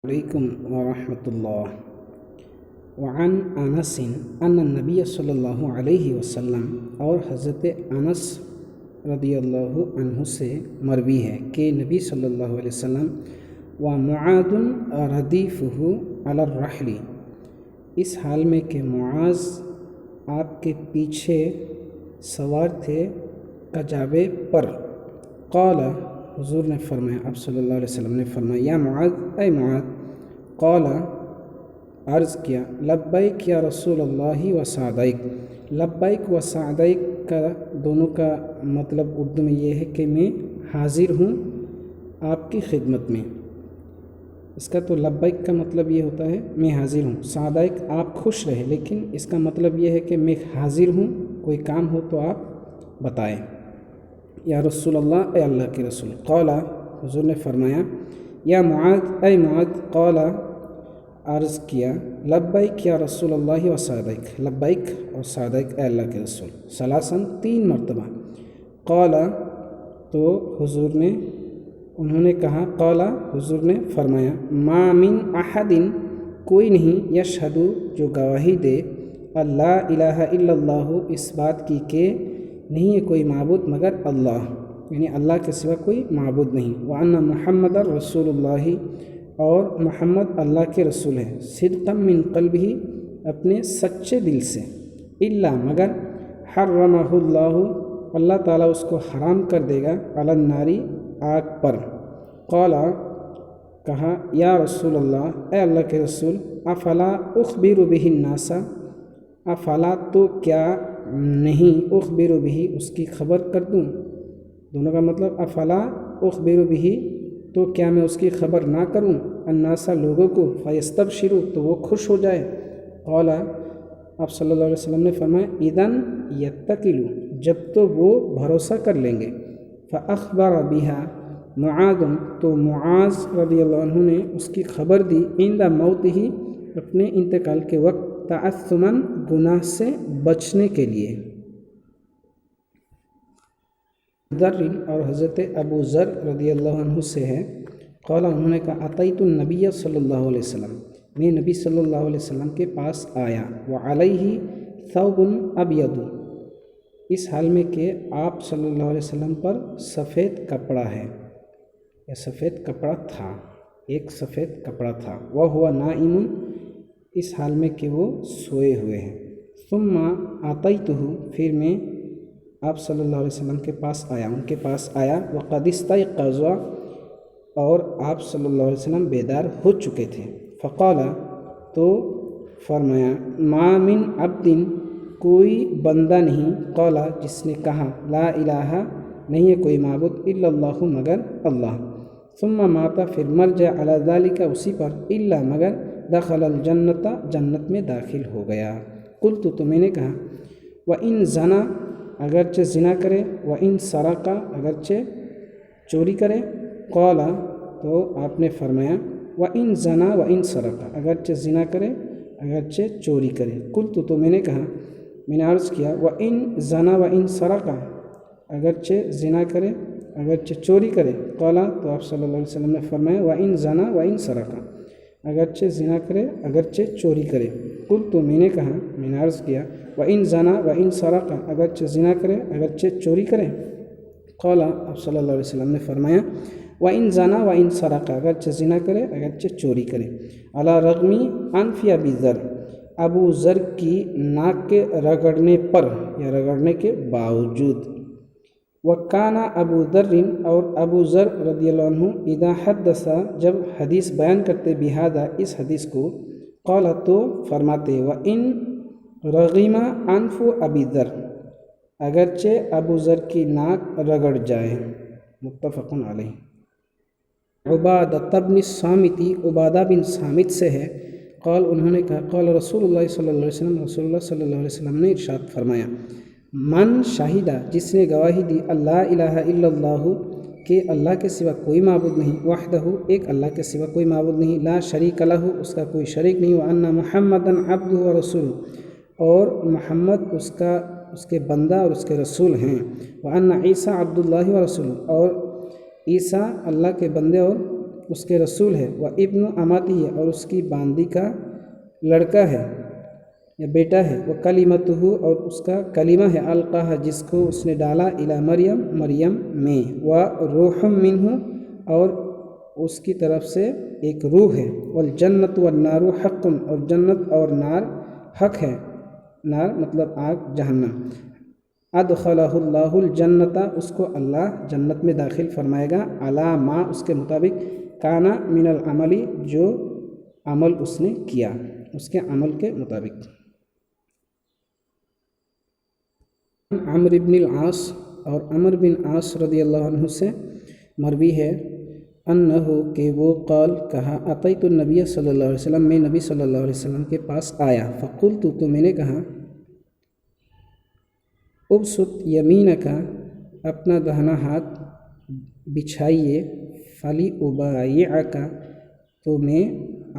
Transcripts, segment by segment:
علیکم ورحمۃ اللہ۔ وعن انس ان النبی صلی اللہ علیہ وسلم، اور حضرت انس رضی اللہ عنہ سے مروی ہے کہ نبی صلی اللہ علیہ وسلم و معاذ ردیفہ علی الرحل، اس حال میں کہ معاذ آپ کے پیچھے سوار تھے کجاوے پر، قال، حضور نے فرمایا، آپ صلی اللہ علیہ وسلم نے فرمایا، یا معاذ، اے معاذ، قال، عرض کیا، لبیک یا رسول اللہ و سعدیک۔ لبیک و سعدیک کا دونوں کا مطلب اردو میں یہ ہے کہ میں حاضر ہوں آپ کی خدمت میں۔ اس کا تو لبیک کا مطلب یہ ہوتا ہے میں حاضر ہوں، سعدیک آپ خوش رہے، لیکن اس کا مطلب یہ ہے کہ میں حاضر ہوں، کوئی کام ہو تو آپ بتائیں۔ یا رسول اللہ، اے اللہ کے رسول۔ قال، حضور نے فرمایا، یا معاذ، اے معاذ، قال، عرض کیا، لبیک یا رسول اللہ و سعدیک، لبیک اور سعدیک اے اللہ کے رسول، ثلاثاً، 3 مرتبہ۔ قال، تو حضور نے، انہوں نے کہا، قال، حضور نے فرمایا، ما من احد، کوئی نہیں، یشہد، جو گواہی دے، اللہ الہ الا اللہ، اس بات کی کہ نہیں ہے کوئی معبود مگر اللہ، یعنی اللہ کے سوا کوئی معبود نہیں، وان محمد رسول اللہ، اور محمد اللہ کے رسول ہے، صدقا من قلبہ، اپنے سچے دل سے، الا، مگر، حرمہ اللہ، اللہ تعالیٰ اس کو حرام کر دے گا، علی النار، آگ پر۔ قال، کہا، یا رسول اللہ، اے اللہ کے رسول، افلا اخبر بہ الناس، افلا، تو کیا نہیں، اخبر بہ، اس کی خبر کر دوں، دونوں کا مطلب افلا اخبر بہ، تو کیا میں اس کی خبر نہ کروں، الناس، لوگوں کو، فیستبشروا، تو وہ خوش ہو جائے۔ قال، آپ صلی اللہ علیہ وسلم نے فرمایا، اذن یتکلوا، جب تو وہ بھروسہ کر لیں گے، فاخبر بها معاذ، تو معاذ رضی اللہ عنہ نے اس کی خبر دی، عند موتہ، اپنے انتقال کے وقت، تعثما، گناہ سے بچنے کے لیے۔ ذر، اور حضرت ابو ذر رضی اللہ عنہ سے ہے، قال، انہوں نے کہا، اتیت النبی صلی اللہ علیہ وسلم، میں نبی صلی اللہ علیہ وسلم کے پاس آیا، وعلیہ ثوب ابیض، اس حال میں کہ آپ صلی اللہ علیہ وسلم پر سفید کپڑا ہے، یا سفید کپڑا تھا، ایک سفید کپڑا تھا، وہو نائم، اس حال میں کہ وہ سوئے ہوئے ہیں۔ ثم اتیتہ، پھر میں آپ صلی اللہ علیہ وسلم کے پاس آیا، ان کے پاس آیا، وقد استيقظ، اور آپ صلی اللہ علیہ وسلم بیدار ہو چکے تھے۔ فقال، تو فرمایا، ما من عبد، کوئی بندہ نہیں، قال، جس نے کہا، لا الہ، نہیں ہے کوئی معبود، الا اللہ، مگر اللہ، ثم مات، پھر مر جائے، علی ذالک، اسی پر، الا، مگر، دخل الجنت، جنت میں داخل ہو گیا۔ قلت، تو میں نے کہا، وَإِن زنا، اگرچہ زنا کرے، وَإِن سرق، اگرچہ چوری کرے، قال، تو آپ نے فرمایا، وَإِن زنا وَإِن سرق، اگرچہ زنا کرے، اگرچہ چوری کرے۔ قلت، تو میں نے کہا، میں نے عرض کیا، وَإِن زنا وَإِن سرق، اگرچہ زنا کرے، اگرچہ چوری کرے، قال، تو آپ صلی اللہ علیہ وسلم نے فرمایا، وَإِن زنا وَإِن سرق، اگرچہ زنا کرے، اگرچہ چوری کرے۔ قلت، تو میں نے کہا، میں نے عرض کیا، وَإِن زنا وَإِن سرق، اگرچہ زنا کرے، اگرچہ چوری کرے، قال، آپ صلی اللہ علیہ وسلم نے فرمایا، وَإِن زنا وَإِن سرق، اگرچہ زنا کرے، اگرچہ چوری کرے، علی رغم انف ابی ذر، ابو ذر کی ناک کے رگڑنے پر، یا رگڑنے کے باوجود۔ وَكَانَ ابو ذر، اور ابو ذر رضی اللہ عنہ، اذا حدث، جب حدیث بیان کرتے، بہذا، اس حدیث کو، قال، تو فرماتے، وَإِن رغم انف ابی ذر، اگرچہ ابو ذر کی ناک رگڑ جائے، متفق علیہ۔ عبادہ بن الصامت، عبادہ بن صامت سے ہے، قال، انہوں نے کہا، قال رسول اللہ صلی اللہ علیہ وسلم، رسول اللہ صلی اللہ علیہ وسلم نے ارشاد فرمایا، من شاہدہ، جس نے گواہی دی، اللہ الہ الا اللہ، کہ اللہ کے سوا کوئی معبود نہیں، وحدہ، ایک اللہ کے سوا کوئی معبود نہیں، لا شریک لہ، اس کا کوئی شریک نہیں، وان محمدا عبدہ و رسولہ، اور محمد اس کے بندہ اور اس کے رسول ہیں، وان عیسیٰ عبد اللہ و رسولہ، اور عیسیٰ اللہ کے بندے اور اس کے رسول ہے، وہ ابن اماتی ہے اور اس کی باندی کا لڑکا ہے یا بیٹا ہے، وہ کلمتہ اور اس کا کلمہ ہے، القاہ جس کو اس نے ڈالا، الی مریم مریم میں، و روح منہ اور اس کی طرف سے ایک روح ہے، والجنت والنار حق اور جنت اور نار حق ہے، نار مطلب آگ جہنم، ادخلہ اللہ الجنت اس کو اللہ جنت میں داخل فرمائے گا، علی ما اس کے مطابق، کانا من العملی جو عمل اس نے کیا، اس کے عمل کے مطابق۔ عمرو بن العاص اور عمرو بن عاص رضی اللہ عنہ سے مروی ہے، انہو کہ وہ قال کہا، اتیت النبی صلی اللہ علیہ وسلم میں نبی صلی اللہ علیہ وسلم کے پاس آیا، فقلت تو میں نے کہا، ابسط یمینک اپنا دہنا ہاتھ بچھائیے، فلی ابایعک تو میں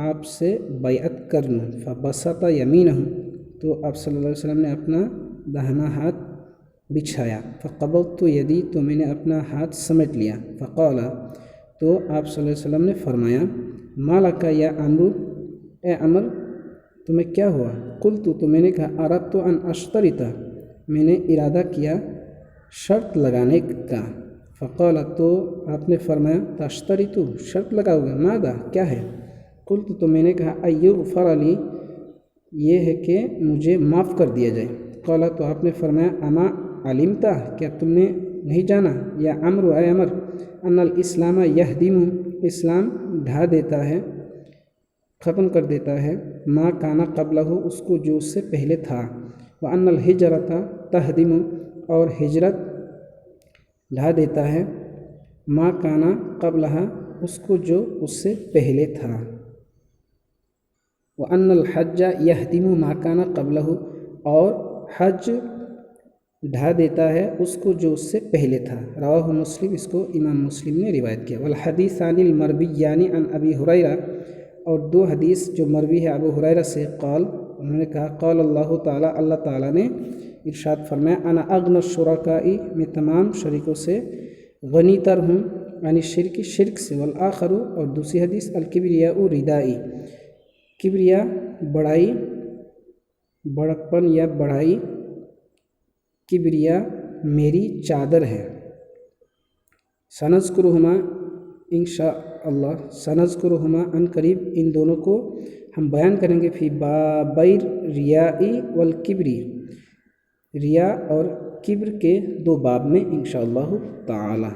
آپ سے بیعت کر لوں، فبسط یمینہ تو آپ صلی اللہ علیہ وسلم نے اپنا دہنا ہاتھ بچھایا، فقبضت یدی تو میں نے اپنا ہاتھ سمیٹ لیا، فقال تو آپ صلی اللہ علیہ وسلم نے فرمایا، ما لک یا عمرو اے عمر تمہیں کیا ہوا، قلت تو میں نے کہا، اردت ان اشترط میں نے ارادہ کیا شرط لگانے کا، فقال تو آپ نے فرمایا، تشترط شرط لگاؤ گے، ماذا کیا ہے، قلت تو میں نے کہا، ایغفر لی یہ ہے کہ مجھے معاف کر دیا جائے، قال تو آپ نے فرمایا، اما علمت کیا تم نے نہیں جانا، یا عمرو اے عمر، ان الاسلام یہدم اسلام ڈھا دیتا ہے ختم کر دیتا ہے، ما کانا قبلہ اس کو جو اس سے پہلے تھا، وان الہجرت تہدم اور ہجرت ڈھا دیتا ہے، ما کانا قبلہ اس کو جو اس سے پہلے تھا، وان الحج یہدم ما کانا قبلہ اور حج ڈھا دیتا ہے اس کو جو اس سے پہلے تھا، رواہ مسلم اس کو امام مسلم نے روایت کیا، والحدیثان المرویان عن ابی ہریرہ اور دو حدیث جو مروی ہے ابو ہریرہ سے، قال انہوں نے کہا، قال اللہ تعالیٰ اللہ تعالیٰ نے ارشاد فرمایا، انا اغنی الشرکاء میں تمام شریکوں سے غنی تر ہوں، یعنی شرک شرک سے، والآخر اور دوسری حدیث الکبریاء ردائی کبریا بڑائی بڑکپن یا بڑائی، کبریا میری چادر ہے، سنذکرہما انشاء اللہ سنذکرہما ان قریب ان دونوں کو ہم بیان کریں گے، فی بابیر ریائی والکبری ریا اور کبر کے دو باب میں انشاء اللہ تعالی۔